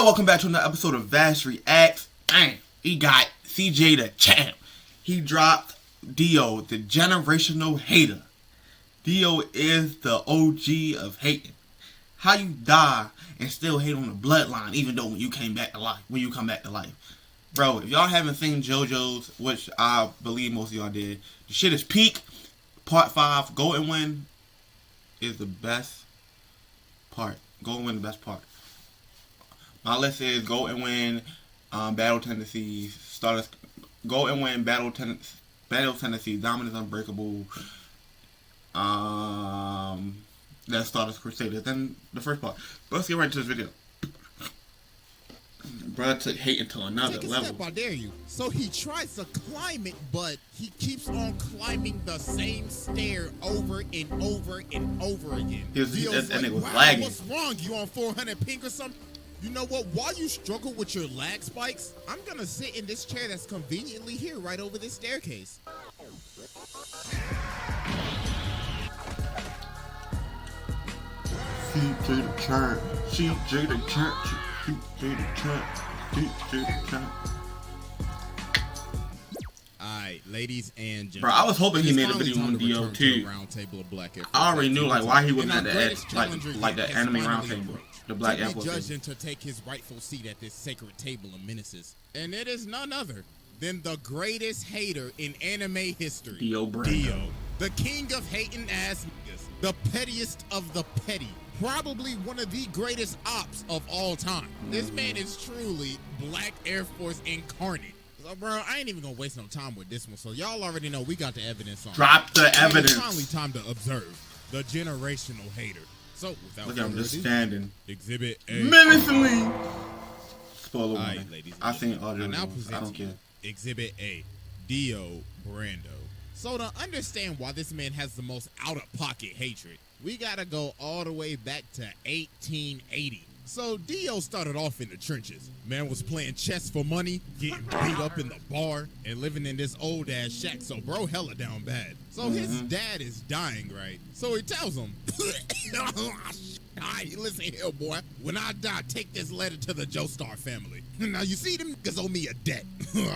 Yo, welcome back to another episode of Vass Reacts. Bang, he got CJ the champ. He dropped Dio, the generational hater. Dio is the OG of hating. How you die and still hate on the bloodline, even though when you come back to life. Bro, if y'all haven't seen JoJo's, which I believe most of y'all did, the shit is peak. Part 5, Go and Win is the best part. Go and Win the best part. My list is Go and Win, Battle Tendencies, Stardust, Go and Win, Battle Tendencies, Dominance Unbreakable, that's Stardust Crusaders. Then the first part. But let's get right into this video. Bruh took hating to another level. Step, I dare you. So he tries to climb it, but he keeps on climbing the same stair over and over and over again. And it was lagging. What's wrong? You on 400 pink or something? You know what? While you struggle with your lag spikes, I'm gonna sit in this chair that's conveniently here right over this staircase. CJ the champ, CJ the champ, CJ the champ, CJ the champ. Alright, ladies and gentlemen. Bro, I was hoping he made a video on Dio too. I already knew like why he wasn't at the edge, like the anime round table. The Black Apple. Judged him to take his rightful seat at this sacred table of menaces. And it is none other than the greatest hater in anime history. Dio, the king of hating ass niggas. The pettiest of the petty. Probably one of the greatest ops of all time. This man is truly Black Air Force incarnate. So, bro, I ain't even gonna waste no time with this one. So y'all already know we got the evidence on. Drop the evidence. It's finally time to observe the generational hater. So, without look at him just standing. Exhibit A. Menacingly. Spoiler warning. Ladies and I've seen audio. now I don't care. Exhibit A. Dio Brando. So to understand why this man has the most out-of-pocket hatred, we gotta go all the way back to 1880. So Dio started off in the trenches. Man was playing chess for money, getting beat up in the bar, and living in this old ass shack. So bro hella down bad. So his dad is dying, right? So he tells him, alright, listen here, boy. When I die, take this letter to the Joestar family. Now you see them niggas owe me a debt.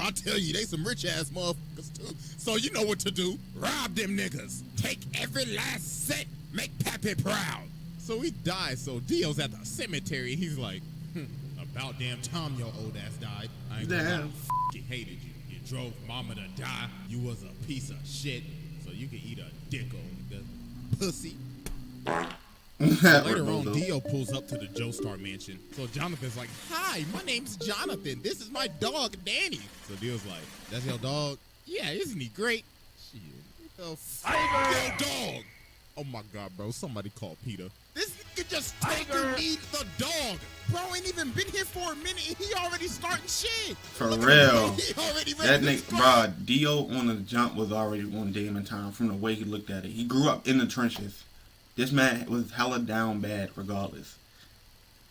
I'll tell you, they some rich ass motherfuckers too. So you know what to do. Rob them niggas. Take every last cent. Make Pappy proud. So he dies, so Dio's at the cemetery. He's like, about damn time your old ass died. I ain't gonna fucking hated you. You drove mama to die. You was a piece of shit. So you can eat a dick, old nigga. Pussy. Later on, Dio pulls up to the Joestar mansion. So Jonathan's like, hi, my name's Jonathan. This is my dog, Danny. So Dio's like, that's your dog? Yeah, isn't he great? Shit. What the fuck? Your dog. Oh my God, bro. Somebody call Peter. This nigga just told me the dog. Bro ain't even been here for a minute and he already starting shit. For real. That nigga, bro, Dio on the jump was already on Damon time from the way he looked at it. He grew up in the trenches. This man was hella down bad regardless.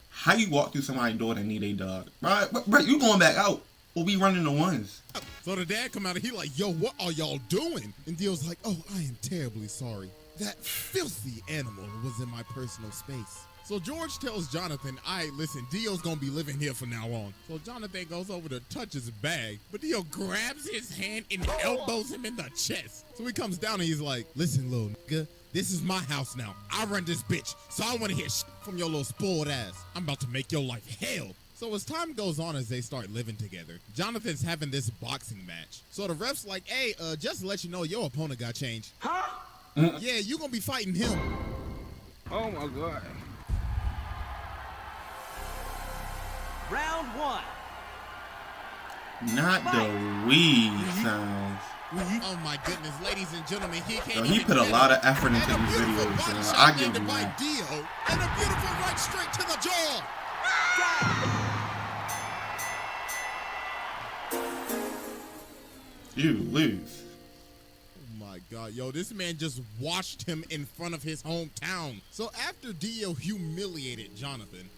How you walk through somebody's door that need a dog? Bro, you going back out. We'll be running the ones. So the dad come out and he like, yo, what are y'all doing? And Dio's like, oh, I am terribly sorry. That filthy animal was in my personal space. So George tells Jonathan, alright, listen, Dio's gonna be living here from now on. So Jonathan goes over to touch his bag, but Dio grabs his hand and elbows him in the chest. So he comes down and he's like, listen, little nigga, this is my house now. I run this bitch, so I don't wanna hear shit from your little spoiled ass. I'm about to make your life hell. So as time goes on, as they start living together, Jonathan's having this boxing match. So the ref's like, hey, just to let you know, your opponent got changed. Huh? Yeah, you gonna be fighting him. Oh my God. Round 1. Not the weed sounds. Oh my goodness, ladies and gentlemen, he can't. He put a lot of effort into these videos. I give him one. Dio, and a beautiful right straight to the jaw. You lose. My God, yo, this man just watched him in front of his hometown. So after Dio humiliated Jonathan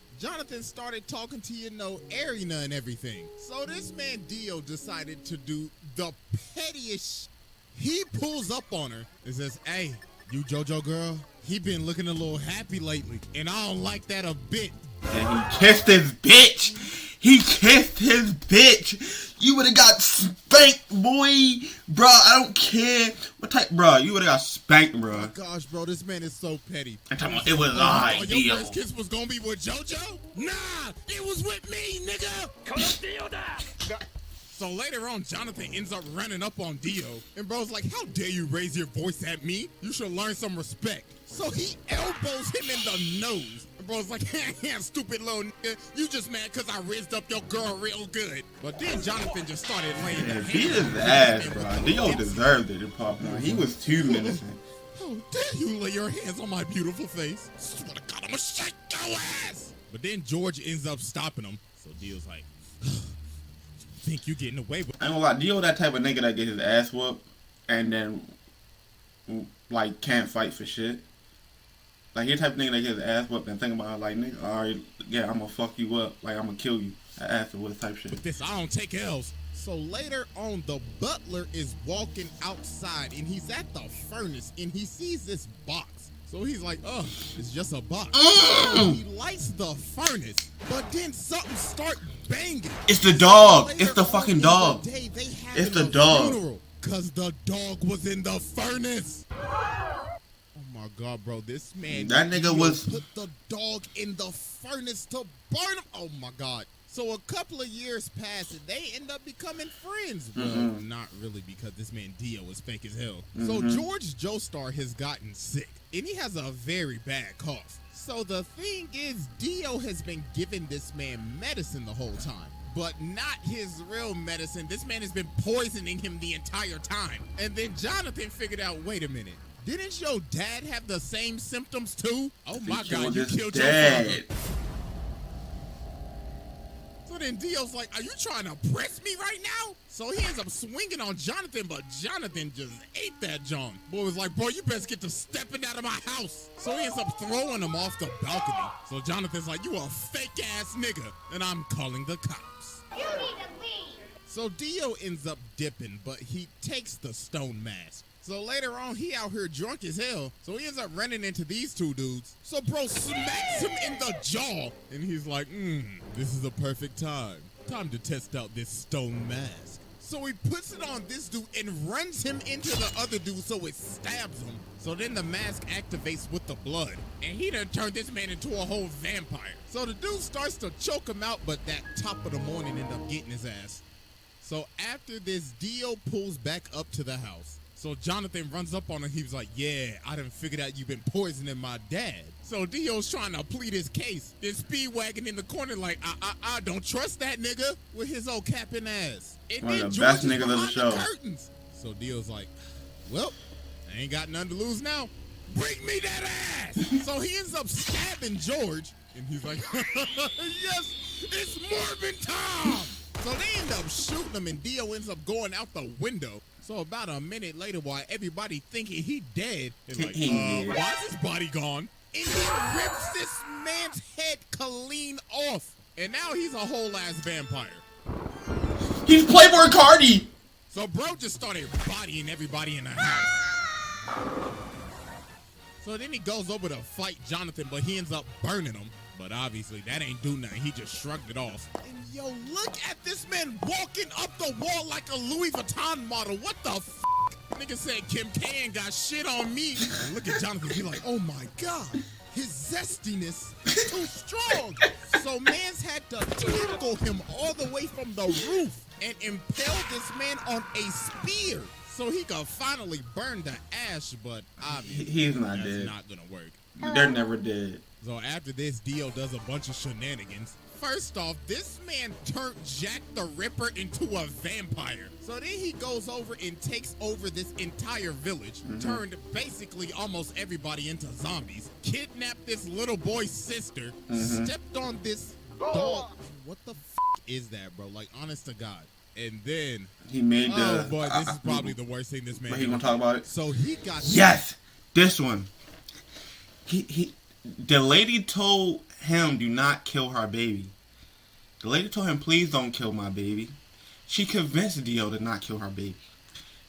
started talking to, Arena and everything. So this man Dio decided to do the pettiest. He pulls up on her and says, hey, you JoJo girl, he been looking a little happy lately, and I don't like that a bit. And he kissed his bitch. He kissed his bitch. You would have got spanked, boy. Bro, I don't care what type, bro. You would have got spanked, bro. Oh my gosh, bro, this man is so petty. I'm talking about it was ideal. Your first kiss was gonna be with JoJo? Nah, it was with me, nigga. So later on, Jonathan ends up running up on Dio, and bro's like, how dare you raise your voice at me? You should learn some respect. So he elbows him in the nose. And bro's like, stupid little nigga, you just mad because I raised up your girl real good. But then Jonathan just started laying the Beat his ass, bro. Dio deserved it, He was too menacing. How dare you lay your hands on my beautiful face? Swear to God, I'm gonna shake your ass. But then George ends up stopping him. So Dio's like, think you getting away with it. I ain't gonna lie, Dio that type of nigga that get his ass whooped and then like can't fight for shit. Like he the type of nigga that get his ass whooped and think about it like, nigga, alright, yeah, I'm gonna fuck you up, like I'm gonna kill you afterwards type shit. With this, I don't take L's. So later on, the butler is walking outside and he's at the furnace and he sees this box. So he's like, oh, it's just a box. So he lights the furnace, but then something starts banging. It's the dog. It's the fucking dog. It's the dog. Because the dog was in the furnace. Oh my God, bro. This man. That nigga was. Put the dog in the furnace to burn him. Oh my God. So a couple of years pass and they end up becoming friends. Well, not really, because this man Dio is fake as hell. So George Joestar has gotten sick and he has a very bad cough. So the thing is, Dio has been giving this man medicine the whole time, but not his real medicine. This man has been poisoning him the entire time. And then Jonathan figured out, wait a minute, didn't your dad have the same symptoms too? Oh my God, you killed your father. So then Dio's like, are you trying to press me right now? So he ends up swinging on Jonathan, but Jonathan just ate that John. Boy was like, bro, you best get to stepping out of my house. So he ends up throwing him off the balcony. So Jonathan's like, you a fake ass nigga, and I'm calling the cops. You need to leave. So Dio ends up dipping, but he takes the stone mask. So later on, he out here drunk as hell. So he ends up running into these two dudes. So bro smacks him in the jaw. And he's like, this is a perfect time. Time to test out this stone mask. So he puts it on this dude and runs him into the other dude so it stabs him. So then the mask activates with the blood. And he done turned this man into a whole vampire. So the dude starts to choke him out, but that top of the morning end up getting his ass. So after this, Dio pulls back up to the house. So Jonathan runs up on him. He was like, yeah, I done figured out you've been poisoning my dad. So Dio's trying to plead his case. Then Speedwagon in the corner like, I don't trust that nigga with his old capping ass. And one then of the George best is niggas of the behind show. curtains. So Dio's like, well, I ain't got nothing to lose now. Bring me that ass. So he ends up stabbing George. And he's like, yes, it's Morbin Tom. So they end up shooting him and Dio ends up going out the window. So about a minute later, while everybody thinking he dead, it's like, why is his body gone? And he rips this man's head clean off. And now he's a whole ass vampire. He's Playboy Cardi. So bro just started bodying everybody in the house. So then he goes over to fight Jonathan, but he ends up burning him. But obviously that ain't do nothing. He just shrugged it off. And yo, look at this man walking up the wall like a Louis Vuitton model. What the f***? Nigga said Kim K ain't got shit on me. And look at Jonathan, he like, oh my God. His zestiness is too strong. So mans had to tackle him all the way from the roof and impale this man on a spear so he could finally burn the ash, but obviously he's not that's dead. not gonna work. They're never dead. So after this, Dio does a bunch of shenanigans. First off, this man turned Jack the Ripper into a vampire. So then he goes over and takes over this entire village, turned basically almost everybody into zombies, kidnapped this little boy's sister, stepped on this dog. What the f*** is that, bro? Like, honest to God. And then he made the. Oh boy, this is probably the worst thing this man. But he gonna talk about it. So he got. Yes, this one. The lady told him, do not kill her baby. The lady told him, please don't kill my baby. She convinced Dio to not kill her baby.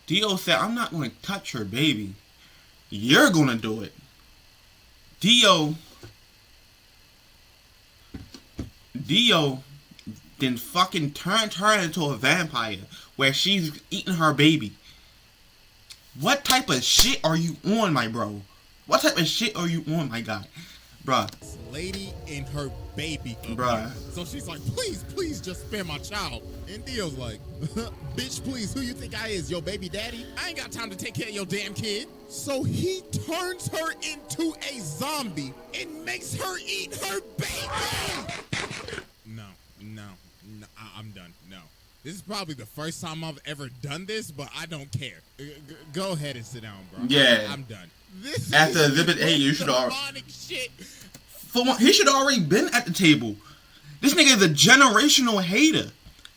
Dio said, I'm not going to touch her baby. You're going to do it. Dio then fucking turned her into a vampire where she's eating her baby. What type of shit are you on, my bro? What type of shit are you on, my guy? Bruh. This lady and her baby. Bruh. So she's like, please just spare my child. And Dio's like, bitch, please, who you think I is? Your baby daddy? I ain't got time to take care of your damn kid. So he turns her into a zombie and makes her eat her baby. No, I'm done. No. This is probably the first time I've ever done this, but I don't care. Go ahead and sit down, bro. Yeah. I'm done. This After is Exhibit A, you should already. Shit. For one, he should already been at the table. This nigga is a generational hater.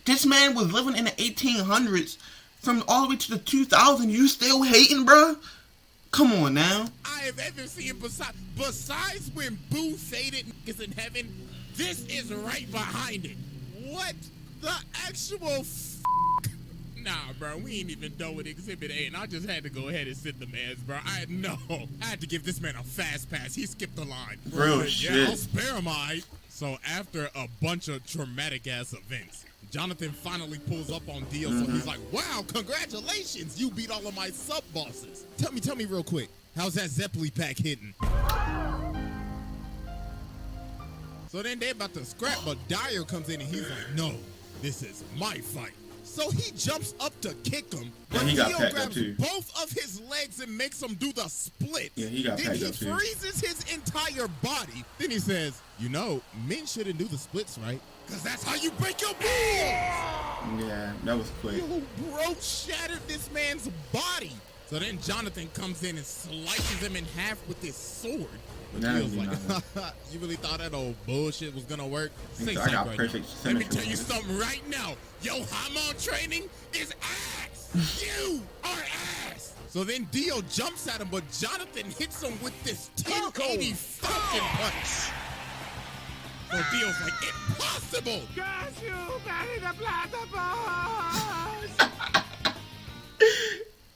This man was living in the 1800s from all the way to the 2000s. You still hating, bro? Come on now. I have ever seen besides when Boo faded niggas in heaven, this is right behind it. What the actual Nah, bro, we ain't even done with Exhibit A, and I just had to go ahead and sit the mans, bro. I had to give this man a fast pass. He skipped the line. Real yeah, shit. I'll spare him, aight. So after a bunch of traumatic-ass events, Jonathan finally pulls up on Dio, so he's like, wow, congratulations, you beat all of my sub-bosses. Tell me real quick, how's that Zeppeli pack hitting? So then they about to scrap, but Dyer comes in and he's like, no, this is my fight. So he jumps up to kick him, but he got Dio packed up grabs too. both of his legs and makes him do the split. Yeah, he got then packed he up too. freezes his entire body. Then he says, you know, men shouldn't do the splits, right? Because that's how you break your balls. Yeah, that was quick. Yo, bro shattered this man's body. So then Jonathan comes in and slices him in half with his sword. But That Dio's ain't like, you really thought that old bullshit was gonna work? Say I something got right perfect now. Let me symmetry. tell you something right now. Yo, hormone training is ass. You are ass. So then Dio jumps at him, but Jonathan hits him with this 1080 fucking punch. So Dio's like, impossible. Got you, Barry the Platypus!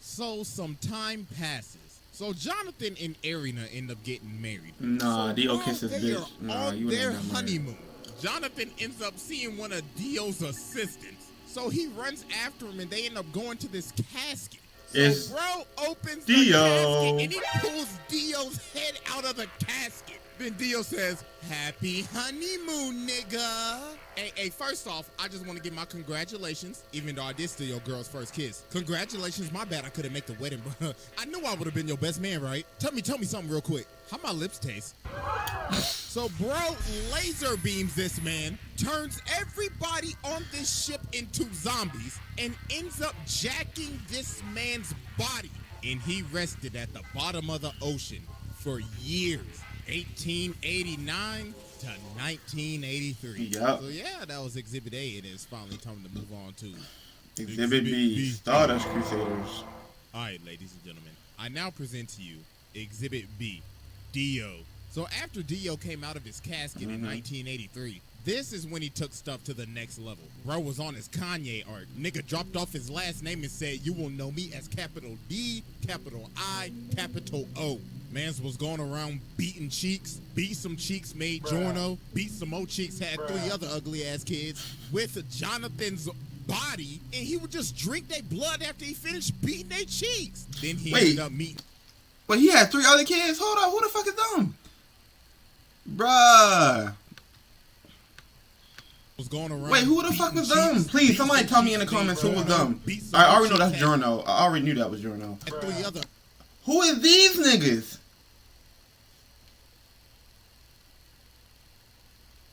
So some time passes. So Jonathan and Arena end up getting married. Nah, so Dio while kissed his they bitch. are Nah, on you wouldn't their have got married. honeymoon, Jonathan ends up seeing one of Dio's assistants. So he runs after him and they end up going to this casket. So It's bro opens Dio. the casket and he pulls Dio's head out of the casket. Then Dio says, happy honeymoon, nigga. Hey, first off, I just want to give my congratulations, even though I did steal your girl's first kiss. Congratulations, my bad I couldn't make the wedding, bro. I knew I would have been your best man, right? Tell me something real quick. How my lips taste? So, bro laser beams this man, turns everybody on this ship into zombies, and ends up jacking this man's body. And he rested at the bottom of the ocean for years. 1889 to 1983. Yup. So yeah, that was Exhibit A, and it's finally time to move on to Exhibit B, Stardust Crusaders. All right, ladies and gentlemen, I now present to you Exhibit B, Dio. So after Dio came out of his casket in 1983, this is when he took stuff to the next level. Bro was on his Kanye art. Nigga dropped off his last name and said, you will know me as capital D, capital I, capital O. Mans was going around beating cheeks, beat some cheeks, made Jorno, beat some more cheeks, had 3 other ugly ass kids with Jonathan's body, and he would just drink their blood after he finished beating their cheeks. Then he ended up meeting. But he had 3 other kids? Hold on, who the fuck is them? Bruh. Was going around. Wait, who the fuck was them? Please, somebody tell me in the comments who was them. I already know that's Jorno. I already knew that was Jorno. 3 other. Who is these niggas?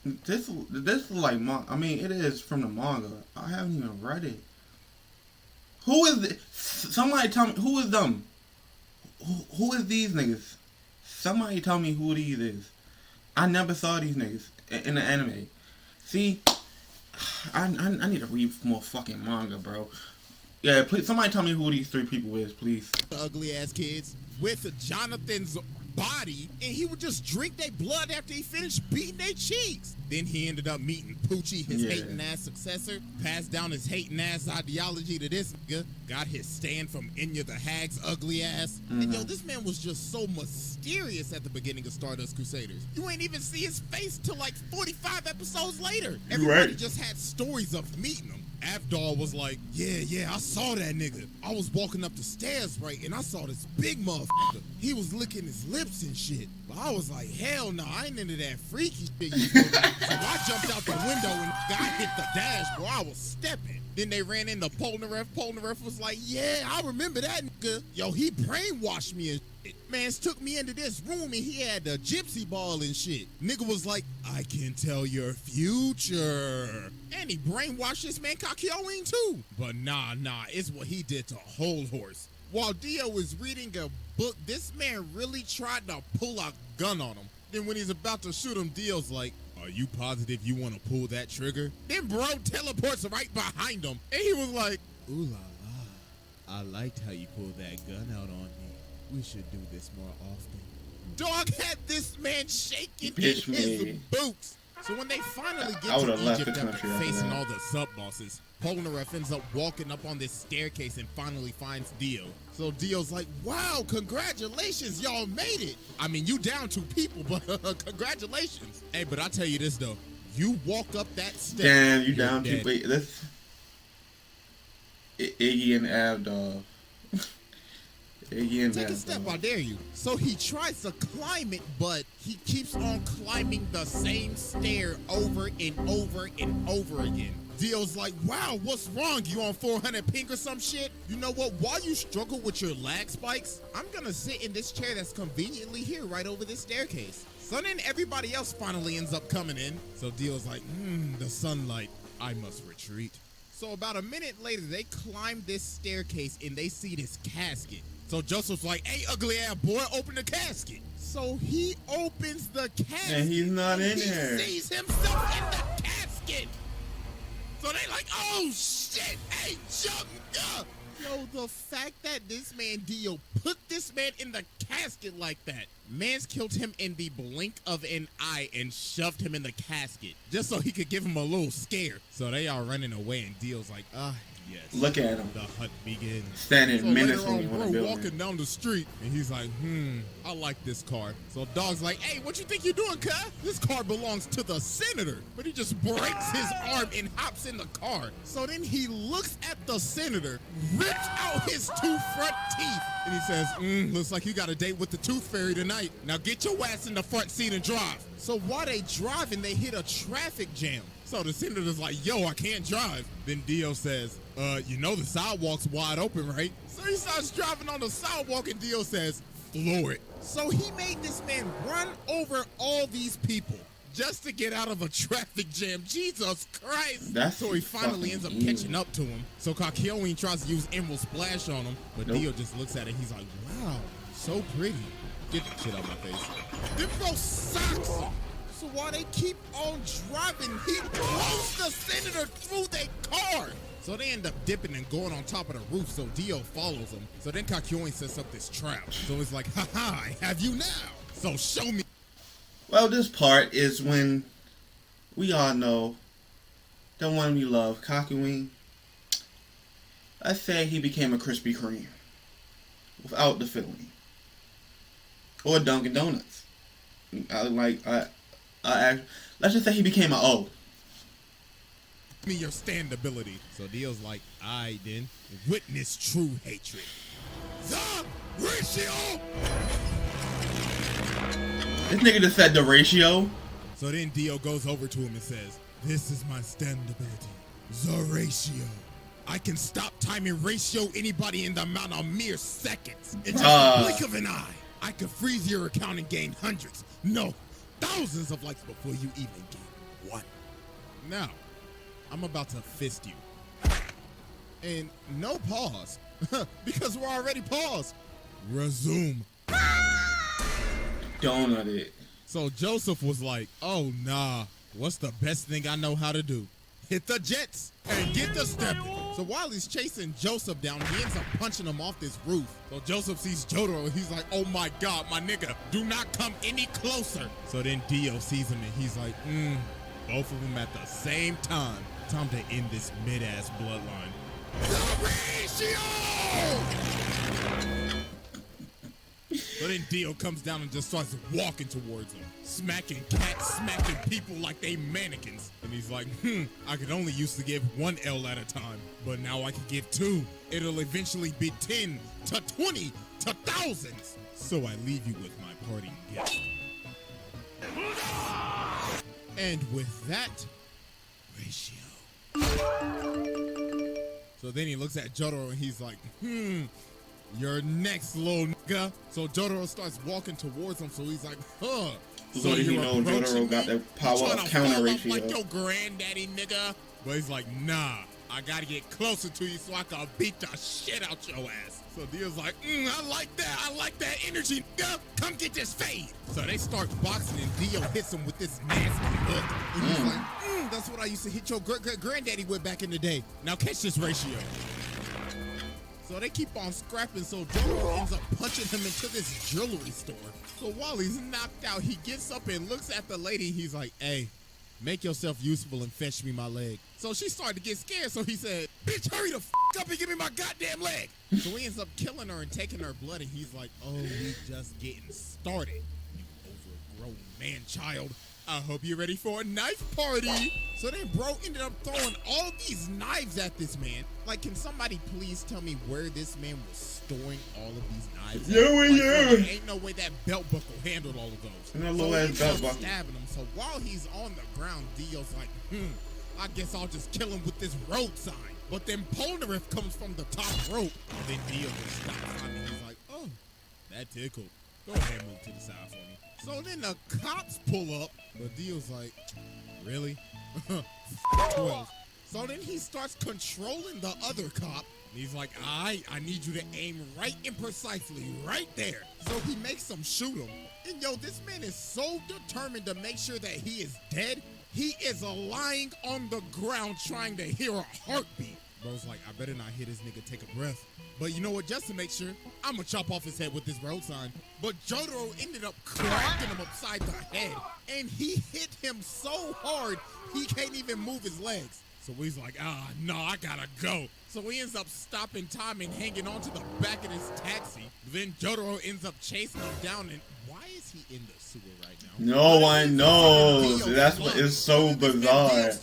This is like I mean, it is from the manga. I haven't even read it. Who is this? Somebody tell me who is them? Who is these niggas? Somebody tell me who these is. I never saw these niggas in the anime. See, I need to read more fucking manga, bro. Yeah, please, somebody tell me who these 3 people is, please. Ugly ass kids with Jonathan's body, and he would just drink their blood after he finished beating their cheeks. Then he ended up meeting Poochie, his hating ass successor, passed down his hating ass ideology to this nigga, got his stand from Enya the Hag's ugly ass. And yo, this man was just so mysterious at the beginning of Stardust Crusaders. You ain't even see his face till like 45 episodes later. Everybody just had stories of meeting him. Avdol was like, yeah, I saw that nigga. I was walking up the stairs, right, and I saw this big motherfucker. He was licking his lips and shit. But I was like, hell no, I ain't into that freaky shit. So I jumped out the window and I hit the dash, bro. I was stepping. Then they ran into Polnareff. Polnareff was like, yeah, I remember that nigga. Yo, he brainwashed me and shit. Mans took me into this room and he had the gypsy ball and shit. Nigga was like, I can tell your future. And he brainwashed this man Kakyoin too. But nah, it's what he did to Whole Horse. While Dio was reading a book, this man really tried to pull a gun on him. Then when he's about to shoot him, Dio's like, are you positive you want to pull that trigger? Then bro teleports right behind him. And he was like, ooh la la. I liked how you pulled that gun out on me. We should do this more often. Dog had this man shaking in his boots. So when they finally get to Egypt after facing all the sub-bosses, Polnareff ends up walking up on this staircase and finally finds Dio. So Dio's like, wow, congratulations, y'all made it. I mean, you down 2 people, but congratulations. Hey, but I'll tell you this, though. You walk up that stairs. Damn, you down 2 people. That's Iggy and Avdol. Take a step, I dare you. So he tries to climb it, but he keeps on climbing the same stair over and over and over again. Dio's like, wow, what's wrong? You on 400 ping or some shit? You know what? While you struggle with your lag spikes, I'm gonna sit in this chair that's conveniently here right over this staircase. So then everybody else finally ends up coming in. So Dio's like, the sunlight, I must retreat. So about a minute later, they climb this staircase and they see this casket. So Joseph's like, hey, ugly ass boy, open the casket. So he opens the casket. And he's not in there. He sees himself in the casket. So they like, oh shit, hey, jump up. Yo, the fact that this man Dio put this man in the casket like that. Mans killed him in the blink of an eye and shoved him in the casket just so he could give him a little scare. So they are running away and Dio's like, yes. Look at him. The hunt begins. Standing menacingly on the building. Walking down the street, and he's like, I like this car. So Dog's like, hey, what you think you're doing, cuz? This car belongs to the senator. But he just breaks his arm and hops in the car. So then he looks at the senator, rips out his 2 front teeth, and he says, looks like you got a date with the tooth fairy tonight. Now get your ass in the front seat and drive. So while they driving, they hit a traffic jam. So the senator's like, yo, I can't drive. Then Dio says, you know the sidewalk's wide open, right? So he starts driving on the sidewalk and Dio says, floor it. So he made this man run over all these people just to get out of a traffic jam. Jesus Christ. So he finally ends up catching up to him. So Kakyoin tries to use Emerald Splash on him, but Dio just looks at it. He's like, wow, so pretty. Get that shit out my face. Then bro socks him. So while they keep on driving, he throws the senator through their car. So they end up dipping and going on top of the roof, so Dio follows him. So then Kakyoin sets up this trap. So it's like, haha, I have you now. So show me. Well, this part is when we all know the one we love, Kakyoin. Let's say he became a Krispy Kreme without the filling. Or Dunkin' Donuts. Let's just say he became an O. Me your stand ability. So Dio's like, I then witness true hatred. The ratio. This nigga just said the ratio. So then Dio goes over to him and says, this is my stand ability. The ratio. I can stop time and ratio anybody in the amount of mere seconds. In just a blink of an eye. I could freeze your account and gain hundreds, no, thousands of likes before you even gain 1. Now, I'm about to fist you. And no pause, because we're already paused. Resume. Donut it. So Joseph was like, oh nah, what's the best thing I know how to do? Hit the jets and get the stepping. So while he's chasing Joseph down, he ends up punching him off this roof. So Joseph sees Jotaro and he's like, oh my God, my nigga, do not come any closer. So then Dio sees him and he's like, both of them at the same time. Time to end this mid-ass bloodline. So then Dio comes down and just starts walking towards him, smacking cats, smacking people like they mannequins. And he's like, I could only used to give 1 L at a time, but now I can give 2. It'll eventually be 10 to 20 to thousands. So I leave you with my parting gift. And with that, ratio. So then he looks at Jotaro and he's like, you're next, little nigga. So Jotaro starts walking towards him, so he's like, huh. So he know Jotaro got the power of counter ratio. Like your granddaddy, nigga. But he's like, nah, I gotta get closer to you so I can beat the shit out your ass. So Dio's like, I like that energy, nigga. Come get this fade. So they start boxing and Dio hits him with this nasty look. And he's like, that's what I used to hit your granddaddy with back in the day. Now catch this ratio. So they keep on scrapping, so Jotaro ends up punching him into this jewelry store. So while he's knocked out, he gets up and looks at the lady. He's like, hey, make yourself useful and fetch me my leg. So she started to get scared, so he said, bitch, hurry the f*** up and give me my goddamn leg. So he ends up killing her and taking her blood, and he's like, oh, we just getting started, you overgrown man-child. I hope you're ready for a knife party. So then bro ended up throwing all these knives at this man. Like, can somebody please tell me where this man was storing all of these knives? There ain't no way that belt buckle handled all of those. And a little ass belt buckle. Stabbing him. So while he's on the ground, Dio's like, I guess I'll just kill him with this road sign. But then Polnareff comes from the top rope. And then Dio just stops on me. He's like, oh, that tickled. Go ahead and move to the side for me. So then the cops pull up, but Dio's like, really? 12. So then he starts controlling the other cop. And he's like, I need you to aim right and precisely right there. So he makes him shoot him. And yo, this man is so determined to make sure that he is dead. He is lying on the ground trying to hear a heartbeat. Bro's like, I better not hear this nigga take a breath. But you know what, just to make sure, I'm gonna chop off his head with this road sign. But Jotaro ended up cracking him upside the head. And he hit him so hard, he can't even move his legs. So he's like, no, I gotta go. So he ends up stopping time and hanging on to the back of his taxi. Then Jotaro ends up chasing him down. And why is he in the sewer right now? No one knows. That's what is so bizarre.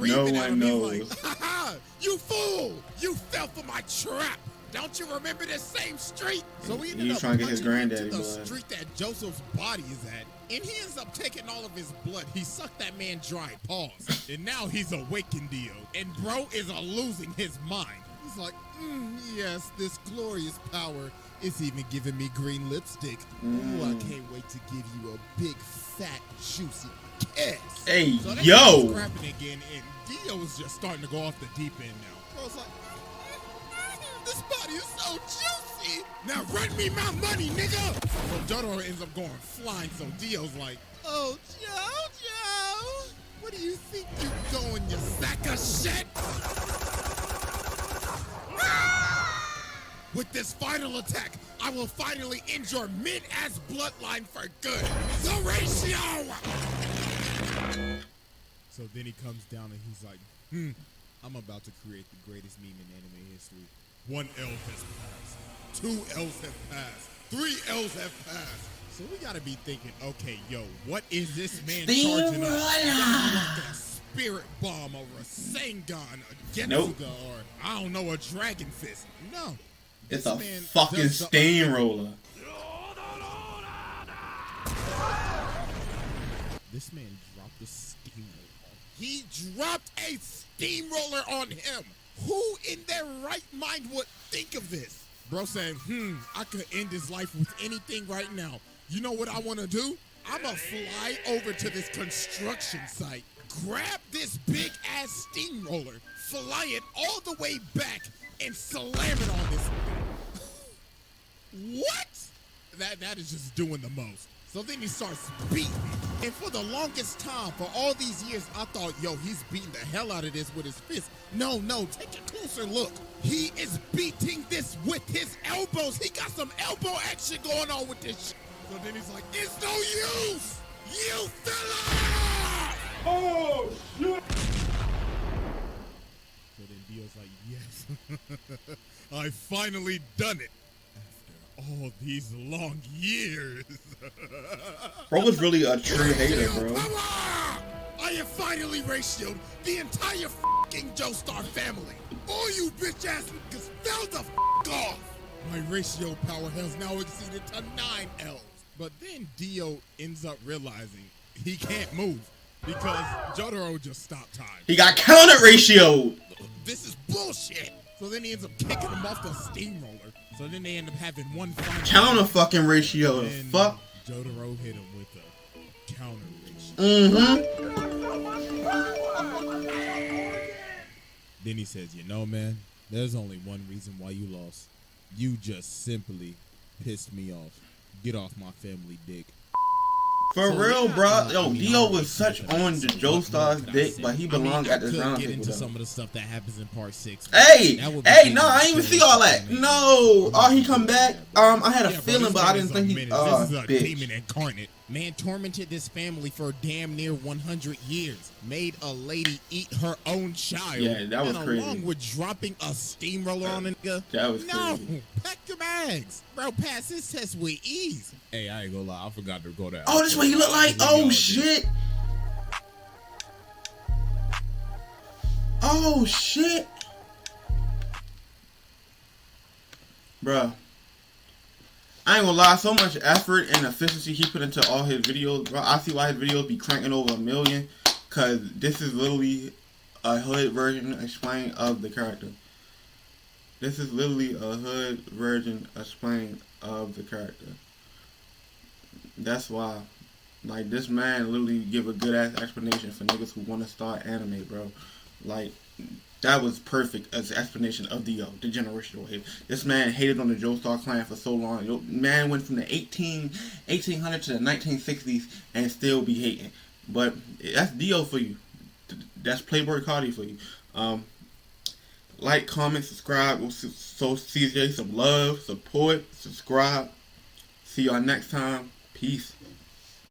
No one knows. Like, ha ha, you fool! You fell for my trap. Don't you remember this same street? So he ended up trying to get his punching granddaddy into the blood. street that Joseph's body is at. And he ends up taking all of his blood. He sucked that man dry. Pause. And now he's awakened Dio. And bro is losing his mind. He's like, yes, this glorious power is even giving me green lipstick. Ooh, I can't wait to give you a big, fat, juicy kiss. Hey, so yo. Scrapping again, and Dio is just starting to go off the deep end now. Bro's like, this body is so juicy. Now run me my money, nigga. So Jotaro ends up going flying. So Dio's like, oh, Jojo, what do you think you're going, you sack of shit? With this final attack, I will finally end your mid-ass bloodline for good. The ratio! So then he comes down and he's like, I'm about to create the greatest meme in anime history. 1 L has passed. 2 L's have passed. 3 L's have passed. So we gotta be thinking, okay, yo, what is this man charging us? Like a spirit bomb or a Sengun, a Getsuga, or I don't know, a Dragon Fist. No. It's a fucking steamroller. This man dropped a steamroller. He dropped a steamroller on him. Who in their right mind would think of this? Bro saying, I could end his life with anything right now. You know what I want to do? I'm going to fly over to this construction site, grab this big-ass steamroller, fly it all the way back, and slam it on this thing. What? That is just doing the most. So then he starts beating. And for the longest time, for all these years, I thought, yo, he's beating the hell out of this with his fist. No, take a closer look, he is beating this with his elbows. He got some elbow action going on with this shit. So then he's like, it's no use! You fella! Oh, shit! So then Dio's like, yes, I finally done it. After all these long years. Bro was really a true hater, bro. I have finally ratioed the entire f***ing Joestar family. All you bitch ass niggas fell the f*** off. My ratio power has now exceeded to 9 L's. But then Dio ends up realizing he can't move because Jotaro just stopped time. He got counter ratio. This is bullshit. So then he ends up kicking him off the steamroller. So then they end up having one final Counter fucking ratio. The and fuck? Jotaro hit him with a counter ratio. Then he says, you know, man, there's only one reason why you lost. You just simply pissed me off. Get off my family dick. For real, bro. Yo, Dio was such on the Joestar's dick, but he belonged at the round get table into though. some of the stuff that happens in part 6. Hey, no, I didn't even see all that. No, he come back. I had a feeling, but I didn't think he. This is a demon incarnate. Man tormented this family for damn near 100 years. Made a lady eat her own child. Yeah, that was and crazy. along with dropping a steamroller on a nigga. That was no, crazy. pack your bags. Bro, pass this test with ease. Hey, I ain't gonna lie. I forgot to go there. Oh, this what he look like? Oh, shit. Oh, shit. Bruh. I ain't gonna lie, so much effort and efficiency he put into all his videos, bro. I see why his videos be cranking over 1 million, cause this is literally a hood version explained of the character. This is literally a hood version explained of the character. That's why, like, this man literally give a good ass explanation for niggas who want to start anime, bro. Like, that was perfect as an explanation of the generational hate. This man hated on the Joestar clan for so long. Yo, man went from the 1800 to the 1960s and still be hating. But that's Dio for you. That's Playboy Cardi for you. Like, comment, subscribe. We'll show CJ some love, support, subscribe. See y'all next time. Peace.